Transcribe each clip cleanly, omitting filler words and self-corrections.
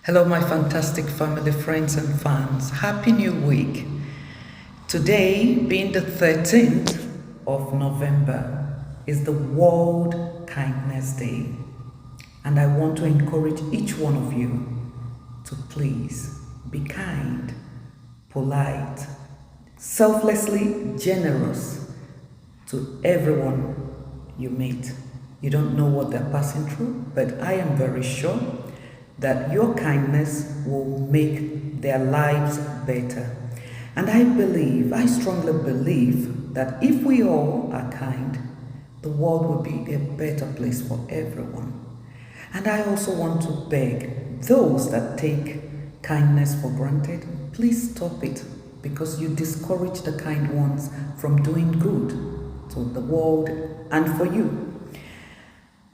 Hello, my fantastic family, friends, and fans. Happy New Week. Today, being the 13th of November, is the World Kindness Day. And I want to encourage each one of you to please be kind, polite, selflessly generous to everyone you meet. You don't know what they're passing through, but I am very sure that your kindness will make their lives better. And I strongly believe that if we all are kind, the world will be a better place for everyone. And I also want to beg those that take kindness for granted, please stop it, because you discourage the kind ones from doing good to the world and for you.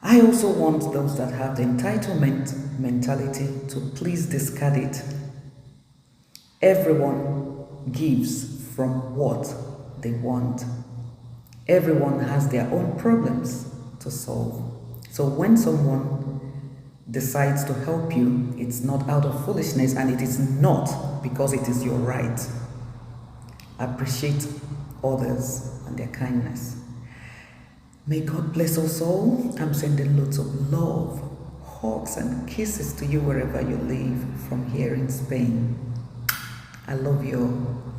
I also want those that have the entitlement mentality to please discard it. Everyone gives from what they want. Everyone has their own problems to solve. So when someone decides to help you, it's not out of foolishness, and it is not because it is your right. Appreciate others and their kindness. May God bless us all. I'm sending loads of love, hugs, and kisses to you wherever you live from here in Spain. I love you all.